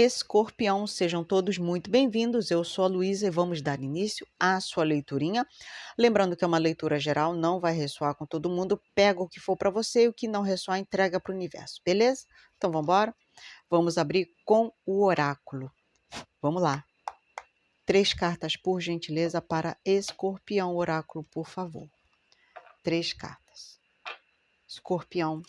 Escorpião, sejam todos muito bem-vindos. Eu sou a Luísa e vamos dar início à sua leiturinha. Lembrando que é uma leitura geral, não vai ressoar com todo mundo. Pega o que for para você e o que não ressoar, entrega para o universo, beleza? Então vamos embora? Vamos abrir com o oráculo. Vamos lá. 3 cartas, por gentileza, para Escorpião. Oráculo, por favor. 3 cartas. Escorpião.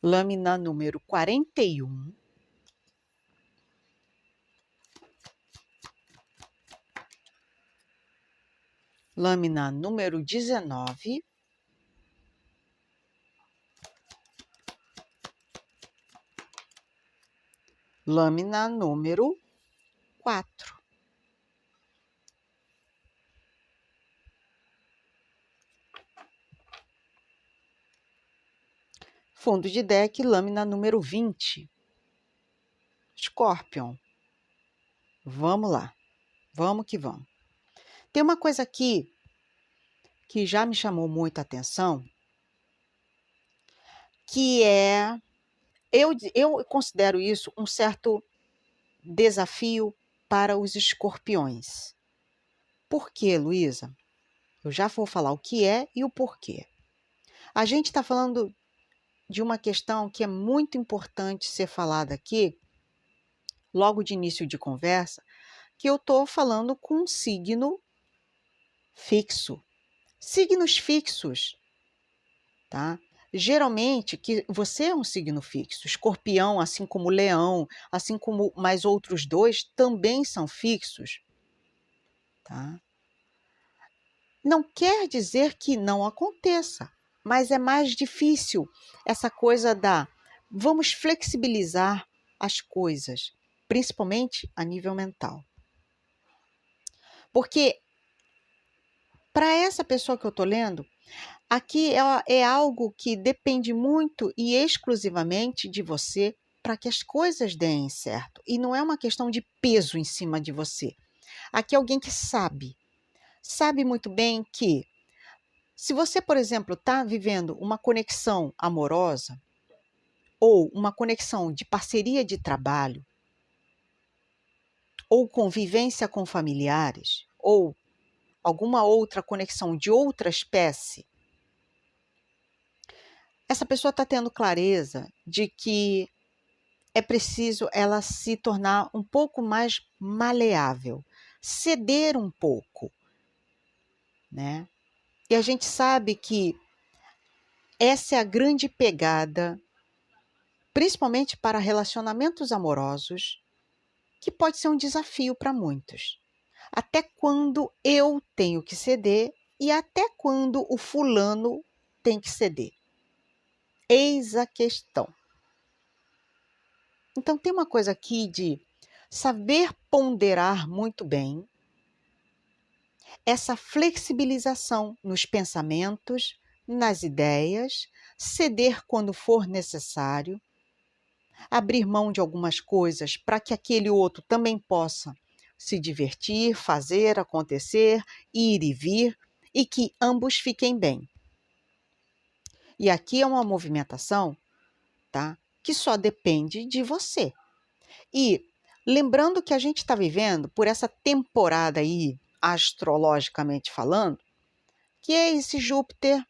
Lâmina número 41. Lâmina número 19. Lâmina número 4. Fundo de deck, lâmina número 20. Scorpion. Vamos lá. Vamos que vamos. Tem uma coisa aqui que já me chamou muita atenção, que é... Eu considero isso um certo desafio para os escorpiões. Por quê, Luísa? Eu já vou falar o que é e o porquê. A gente está falando de uma questão que é muito importante ser falada aqui, logo de início de conversa, que eu estou falando com um signo fixo. Signos fixos, tá? Geralmente, que você é um signo fixo. Escorpião, assim como Leão, assim como mais outros 2, também são fixos, tá? Não quer dizer que não aconteça, mas é mais difícil essa coisa da vamos flexibilizar as coisas, principalmente a nível mental. Porque para essa pessoa que eu estou lendo, aqui é algo que depende muito e exclusivamente de você para que as coisas deem certo. E não é uma questão de peso em cima de você. Aqui é alguém que sabe muito bem que se você, por exemplo, está vivendo uma conexão amorosa ou uma conexão de parceria de trabalho ou convivência com familiares ou alguma outra conexão de outra espécie, essa pessoa está tendo clareza de que é preciso ela se tornar um pouco mais maleável, ceder um pouco, né? E a gente sabe que essa é a grande pegada, principalmente para relacionamentos amorosos, que pode ser um desafio para muitos. Até quando eu tenho que ceder e até quando o fulano tem que ceder? Eis a questão. Então, tem uma coisa aqui de saber ponderar muito bem essa flexibilização nos pensamentos, nas ideias, ceder quando for necessário, abrir mão de algumas coisas para que aquele outro também possa se divertir, fazer acontecer, ir e vir, e que ambos fiquem bem. E aqui é uma movimentação, tá, que só depende de você. E lembrando que a gente está vivendo por essa temporada aí, astrologicamente falando, que é esse Júpiter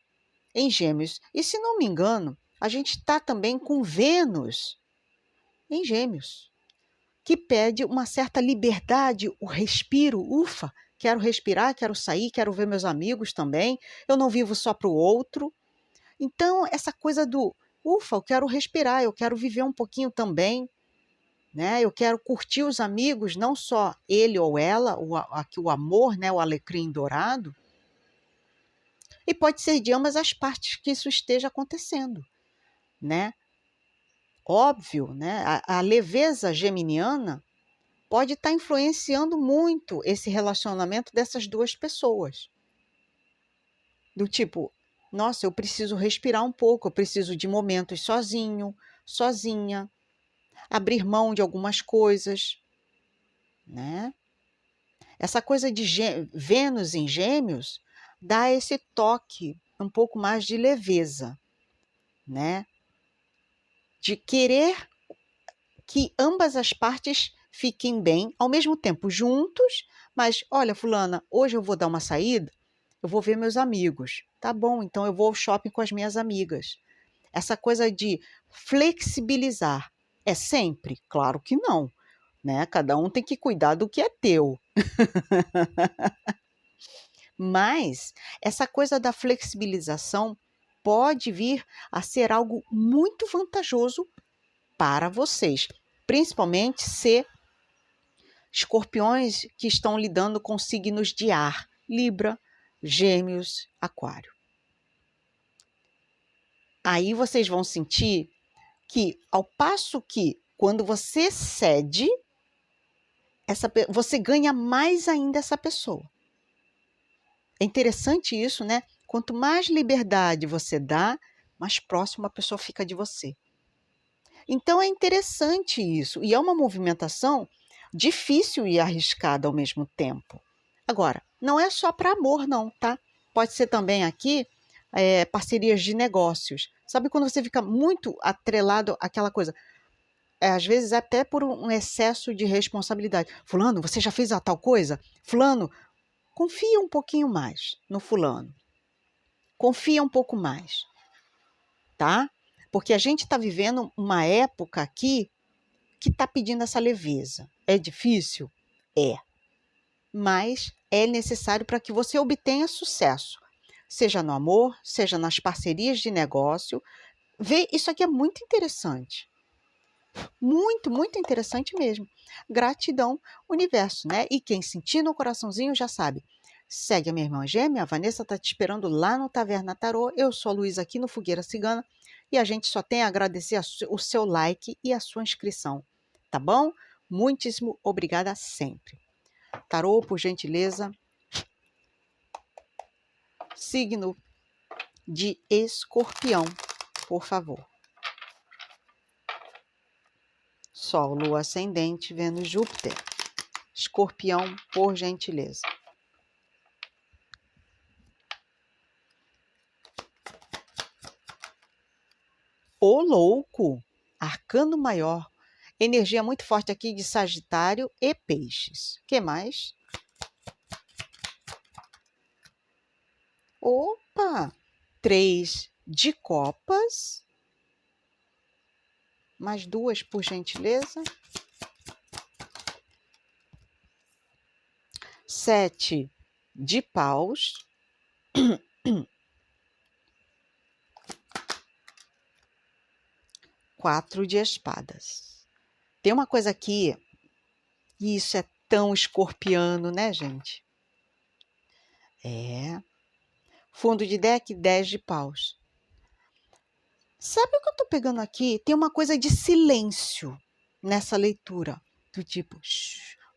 em Gêmeos. E se não me engano, a gente está também com Vênus em Gêmeos, que pede uma certa liberdade, o respiro, ufa, quero respirar, quero sair, quero ver meus amigos também, eu não vivo só para o outro. Então, essa coisa do, ufa, eu quero respirar, eu quero viver um pouquinho também, né? Eu quero curtir os amigos, não só ele ou ela, aqui o amor, né? O alecrim dourado. E pode ser de ambas as partes que isso esteja acontecendo, né? Óbvio, né? A leveza geminiana pode estar influenciando muito esse relacionamento dessas duas pessoas. Do tipo, nossa, eu preciso respirar um pouco, eu preciso de momentos sozinho, sozinha, abrir mão de algumas coisas, né? Essa coisa de Vênus em Gêmeos dá esse toque um pouco mais de leveza, né? De querer que ambas as partes fiquem bem, ao mesmo tempo juntos, mas olha, fulana, hoje eu vou dar uma saída, eu vou ver meus amigos. Tá bom, então eu vou ao shopping com as minhas amigas. Essa coisa de flexibilizar é sempre? Claro que não, né? Cada um tem que cuidar do que é teu. Mas essa coisa da flexibilização pode vir a ser algo muito vantajoso para vocês, principalmente se escorpiões que estão lidando com signos de ar, Libra, Gêmeos, Aquário. Aí vocês vão sentir que, ao passo que, quando você cede, você ganha mais ainda essa pessoa. É interessante isso, né? Quanto mais liberdade você dá, mais próxima a pessoa fica de você. Então é interessante isso, e é uma movimentação difícil e arriscada ao mesmo tempo. Agora, não é só para amor não, tá? Pode ser também aqui parcerias de negócios. Sabe quando você fica muito atrelado àquela coisa? Às vezes até por um excesso de responsabilidade. Fulano, você já fez a tal coisa? Fulano, confia um pouquinho mais no fulano. Confia um pouco mais, tá? Porque a gente está vivendo uma época aqui que está pedindo essa leveza. É difícil? É. Mas é necessário para que você obtenha sucesso. Seja no amor, seja nas parcerias de negócio. Vê, isso aqui é muito interessante. Muito, muito interessante mesmo. Gratidão, universo, né? E quem sentir no coraçãozinho já sabe. Segue a minha irmã gêmea, a Vanessa tá te esperando lá no Taverna Tarô. Eu sou a Luísa aqui no Fogueira Cigana e a gente só tem a agradecer o seu like e a sua inscrição, tá bom? Muitíssimo obrigada sempre. Tarô, por gentileza, signo de Escorpião, por favor. Sol, Lua, Ascendente, Vênus, Júpiter. Escorpião, por gentileza. Ô louco! Arcano maior. Energia muito forte aqui de Sagitário e Peixes. O que mais? Opa! 3 de copas. Mais 2, por gentileza. 7 de paus. 4 de espadas. Tem uma coisa aqui, e isso é tão escorpiano, né, gente? Fundo de deck, 10 de paus. Sabe o que eu tô pegando aqui? Tem uma coisa de silêncio nessa leitura. Do tipo,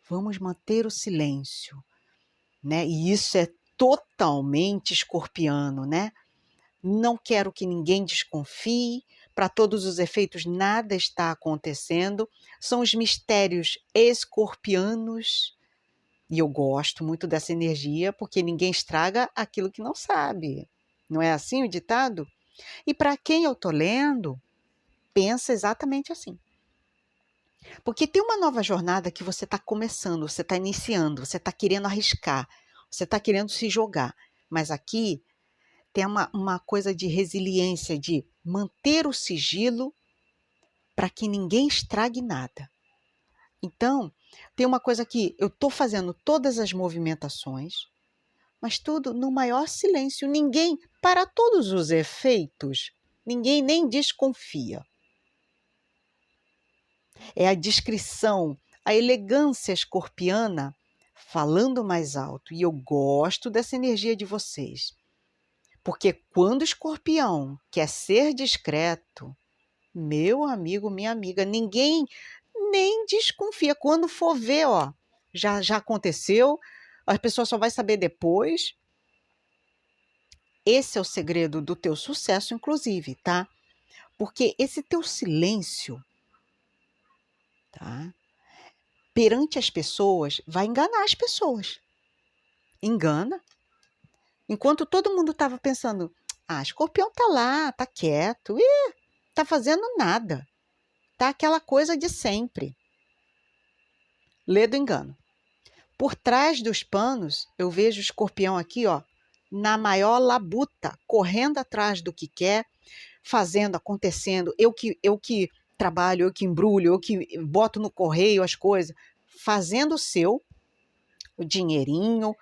vamos manter o silêncio, né? E isso é totalmente escorpiano, né? Não quero que ninguém desconfie. Para todos os efeitos, nada está acontecendo. São os mistérios escorpianos. E eu gosto muito dessa energia, porque ninguém estraga aquilo que não sabe. Não é assim o ditado? E para quem eu estou lendo, pensa exatamente assim. Porque tem uma nova jornada que você está começando, você está iniciando, você está querendo arriscar, você está querendo se jogar. Mas aqui tem uma coisa de resiliência, de manter o sigilo para que ninguém estrague nada. Então, tem uma coisa que eu estou fazendo todas as movimentações, mas tudo no maior silêncio. Ninguém, para todos os efeitos, ninguém nem desconfia. É a discrição, a elegância escorpiana falando mais alto. E eu gosto dessa energia de vocês. Porque quando o escorpião quer ser discreto, meu amigo, minha amiga, ninguém nem desconfia. Quando for ver, ó, já aconteceu, a pessoa só vai saber depois. Esse é o segredo do teu sucesso, inclusive, tá? Porque esse teu silêncio, tá? perante as pessoas, vai enganar as pessoas. Engana. Enquanto todo mundo estava pensando, Escorpião tá lá, tá quieto, tá fazendo nada. Tá aquela coisa de sempre. Lê do engano. Por trás dos panos, eu vejo o Escorpião aqui, ó, na maior labuta, correndo atrás do que quer, fazendo, acontecendo. Eu que trabalho, eu que embrulho, eu que boto no correio as coisas, fazendo o dinheirinho,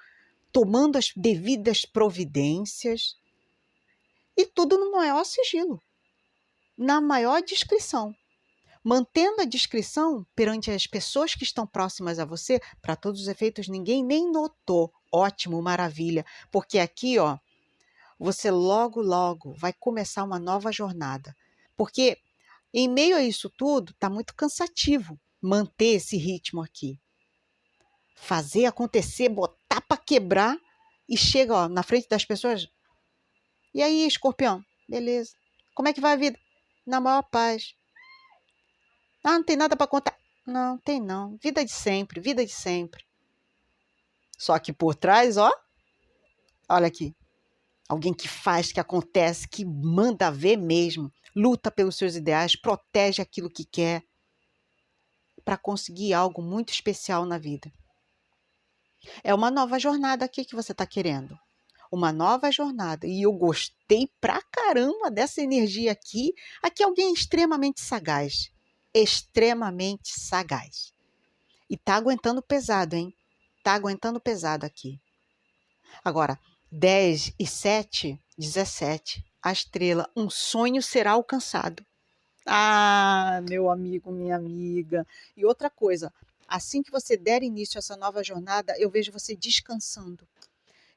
tomando as devidas providências, e tudo no maior sigilo, na maior discrição. Mantendo a discrição perante as pessoas que estão próximas a você, para todos os efeitos, ninguém nem notou. Ótimo, maravilha, porque aqui, ó, você logo, logo vai começar uma nova jornada. Porque em meio a isso tudo, está muito cansativo manter esse ritmo aqui. Fazer acontecer, botar para quebrar e chega, ó, na frente das pessoas. E aí, Escorpião? Beleza. Como é que vai a vida? Na maior paz. Não tem nada para contar. Não, tem não. Vida de sempre, vida de sempre. Só que por trás, ó, olha aqui. Alguém que faz, que acontece, que manda ver mesmo. Luta pelos seus ideais, protege aquilo que quer para conseguir algo muito especial na vida. É uma nova jornada aqui que você está querendo. Uma nova jornada. E eu gostei pra caramba dessa energia aqui. Aqui é alguém extremamente sagaz. Extremamente sagaz. E tá aguentando pesado, hein? Tá aguentando pesado aqui. Agora, 10 e 7, 17. A estrela, um sonho será alcançado. Meu amigo, minha amiga. E outra coisa, assim que você der início a essa nova jornada, eu vejo você descansando.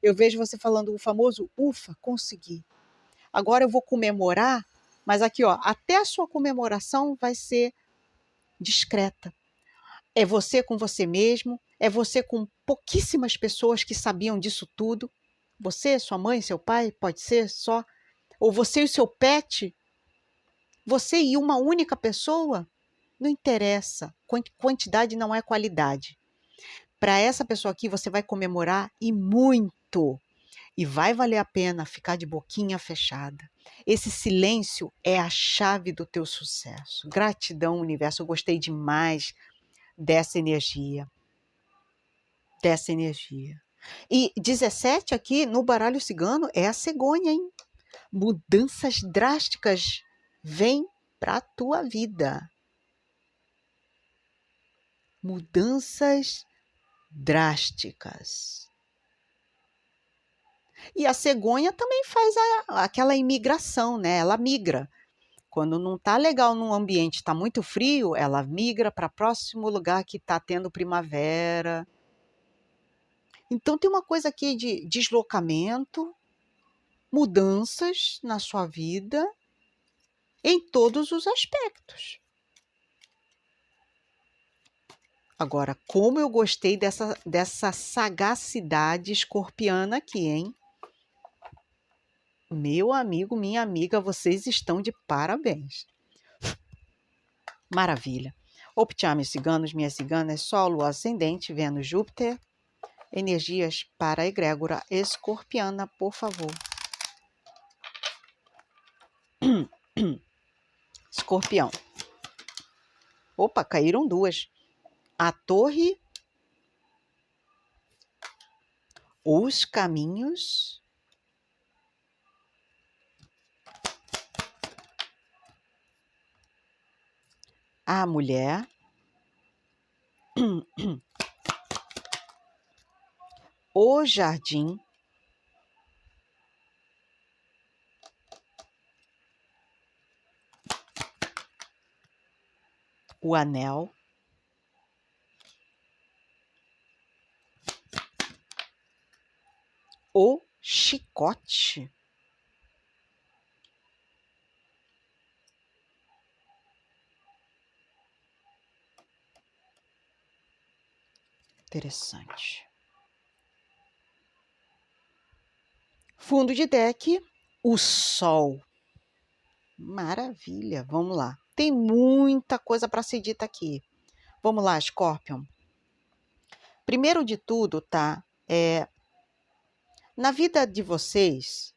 Eu vejo você falando o famoso, ufa, consegui. Agora eu vou comemorar, mas aqui, ó, até a sua comemoração vai ser discreta. É você com você mesmo, é você com pouquíssimas pessoas que sabiam disso tudo. Você, sua mãe, seu pai, pode ser só. Ou você e o seu pet. Você e uma única pessoa. Não interessa. Quantidade não é qualidade. Para essa pessoa aqui, você vai comemorar e muito. E vai valer a pena ficar de boquinha fechada. Esse silêncio é a chave do teu sucesso. Gratidão, universo. Eu gostei demais dessa energia. Dessa energia. E 17 aqui no baralho cigano é a cegonha, hein? Mudanças drásticas vêm para a tua vida. Mudanças drásticas. E a cegonha também faz aquela imigração, né? Ela migra. Quando não está legal num ambiente, está muito frio, ela migra para próximo lugar que está tendo primavera. Então tem uma coisa aqui de deslocamento, mudanças na sua vida, em todos os aspectos. Agora, como eu gostei dessa sagacidade escorpiana aqui, hein? Meu amigo, minha amiga, vocês estão de parabéns. Maravilha. Optiar, meus ciganos, minhas ciganas, Sol, Lua, Ascendente, Vênus, Júpiter. Energias para a egrégora escorpiana, por favor. Escorpião. Opa, caíram duas. A torre, os caminhos, a mulher, o jardim, o anel, o chicote. Interessante. Fundo de deck, o sol. Maravilha, vamos lá. Tem muita coisa para ser dita aqui. Vamos lá, Scorpion. Primeiro de tudo, tá? Na vida de vocês,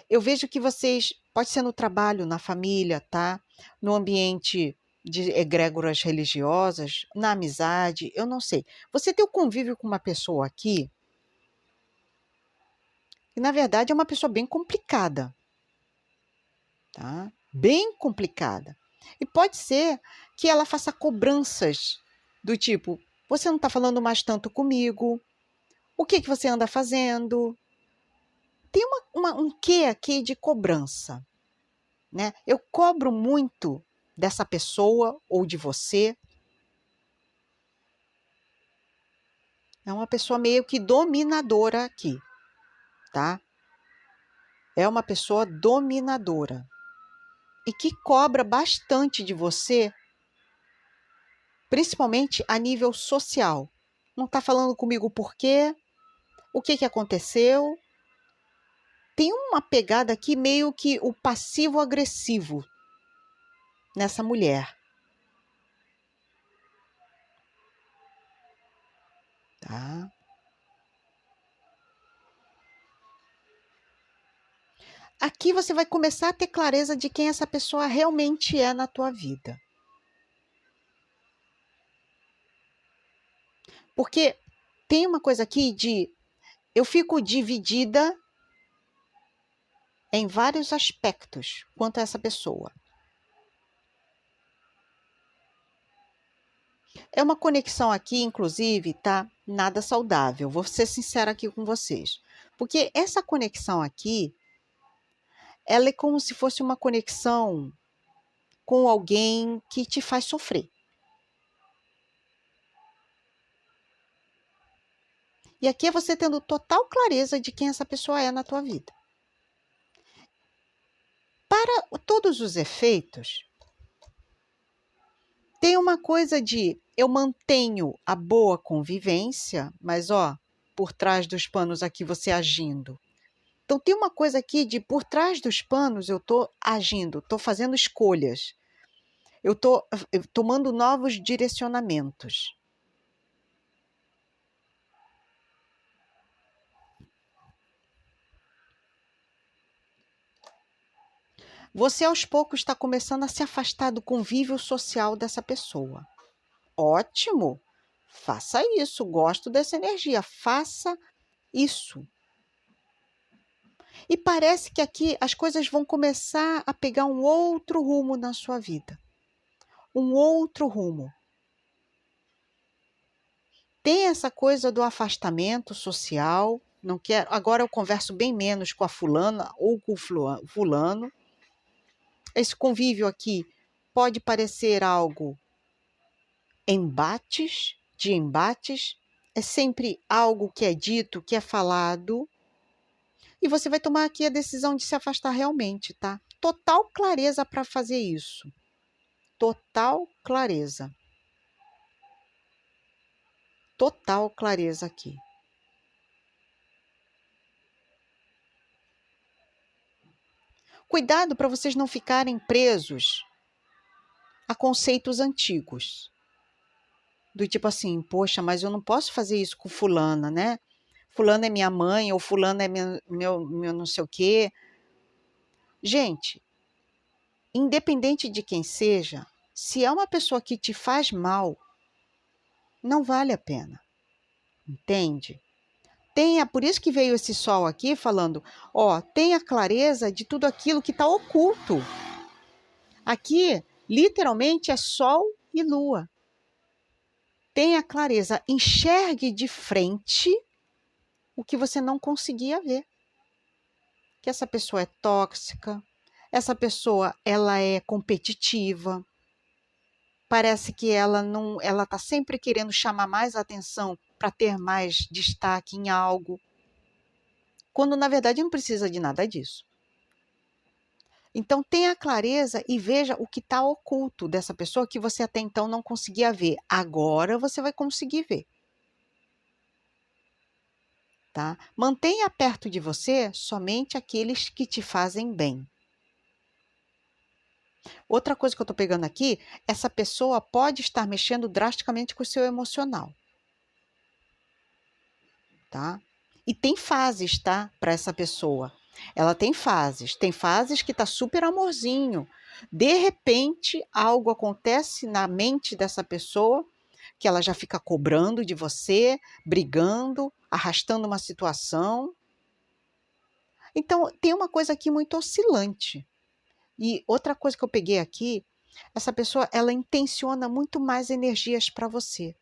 eu vejo que vocês, pode ser no trabalho, na família, tá? No ambiente de egrégoras religiosas, na amizade, eu não sei. Você tem o convívio com uma pessoa aqui, que na verdade é uma pessoa bem complicada, tá? Bem complicada. E pode ser que ela faça cobranças do tipo: você não está falando mais tanto comigo, o que que você anda fazendo? Tem um quê aqui de cobrança, né? Eu cobro muito dessa pessoa ou de você. É uma pessoa meio que dominadora aqui, tá? É uma pessoa dominadora e que cobra bastante de você, principalmente a nível social. Não está falando comigo por quê? O que que aconteceu? Tem uma pegada aqui meio que o passivo-agressivo nessa mulher, tá? Aqui você vai começar a ter clareza de quem essa pessoa realmente é na tua vida. Porque tem uma coisa aqui de eu fico dividida em vários aspectos quanto a essa pessoa. É uma conexão aqui, inclusive, tá? Nada saudável. Vou ser sincera aqui com vocês. Porque essa conexão aqui, ela é como se fosse uma conexão com alguém que te faz sofrer. E aqui é você tendo total clareza de quem essa pessoa é na tua vida. Para todos os efeitos, tem uma coisa de eu mantenho a boa convivência, mas ó, por trás dos panos aqui você agindo. Então tem uma coisa aqui de por trás dos panos eu tô agindo, tô fazendo escolhas. Eu tô tomando novos direcionamentos. Você aos poucos está começando a se afastar do convívio social dessa pessoa. Ótimo! Faça isso, gosto dessa energia, faça isso. E parece que aqui as coisas vão começar a pegar um outro rumo na sua vida. Um outro rumo. Tem essa coisa do afastamento social, não quero, agora eu converso bem menos com a fulana ou com o fulano. Esse convívio aqui pode parecer algo de embates, é sempre algo que é dito, que é falado, e você vai tomar aqui a decisão de se afastar realmente, tá? Total clareza para fazer isso. Total clareza. Total clareza aqui. Cuidado para vocês não ficarem presos a conceitos antigos. Do tipo assim, poxa, mas eu não posso fazer isso com fulana, né? Fulana é minha mãe, ou fulana é meu não sei o quê. Gente, independente de quem seja, se é uma pessoa que te faz mal, não vale a pena. Entende? Por isso que veio esse sol aqui falando, ó, tenha clareza de tudo aquilo que está oculto. Aqui, literalmente, é sol e lua. Tenha clareza, enxergue de frente o que você não conseguia ver. Que essa pessoa é tóxica, essa pessoa ela é competitiva, parece que ela está sempre querendo chamar mais atenção para ter mais destaque em algo, quando na verdade não precisa de nada disso. Então tenha clareza e veja o que está oculto dessa pessoa que você até então não conseguia ver. Agora você vai conseguir ver. Tá? Mantenha perto de você somente aqueles que te fazem bem. Outra coisa que eu estou pegando aqui, essa pessoa pode estar mexendo drasticamente com o seu emocional. tá? E tem fases, tá? Para essa pessoa. Ela tem fases. Tem fases que tá super amorzinho. De repente, algo acontece na mente dessa pessoa que ela já fica cobrando de você, brigando, arrastando uma situação. Então, tem uma coisa aqui muito oscilante. E outra coisa que eu peguei aqui, essa pessoa, ela intenciona muito mais energias para você,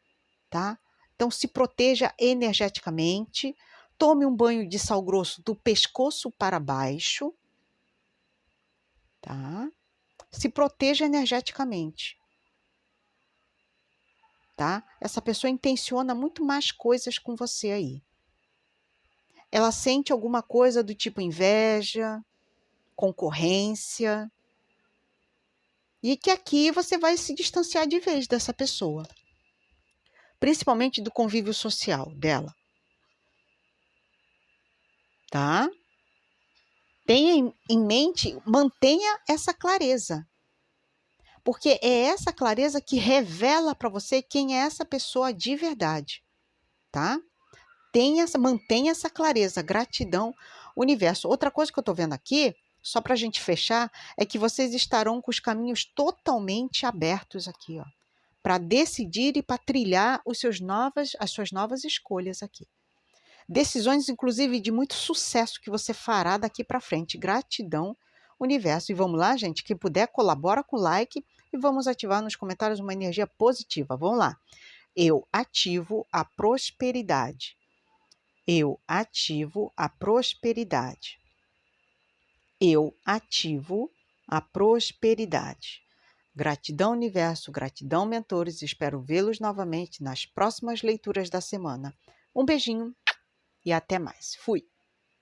tá? Então, se proteja energeticamente, tome um banho de sal grosso do pescoço para baixo, tá? Se proteja energeticamente, tá? Essa pessoa intenciona muito mais coisas com você aí. Ela sente alguma coisa do tipo inveja, concorrência, e que aqui você vai se distanciar de vez dessa pessoa, principalmente do convívio social dela, tá? Tenha em mente, mantenha essa clareza, porque é essa clareza que revela para você quem é essa pessoa de verdade, tá? Mantenha essa clareza, gratidão, universo. Outra coisa que eu estou vendo aqui, só para a gente fechar, é que vocês estarão com os caminhos totalmente abertos aqui, ó, para decidir e para trilhar as suas novas escolhas aqui. Decisões, inclusive, de muito sucesso que você fará daqui para frente. Gratidão, universo. E vamos lá, gente? Quem puder, colabora com o like e vamos ativar nos comentários uma energia positiva. Vamos lá. Eu ativo a prosperidade. Eu ativo a prosperidade. Eu ativo a prosperidade. Gratidão, universo, gratidão, mentores. Espero vê-los novamente nas próximas leituras da semana. Um beijinho e até mais. Fui!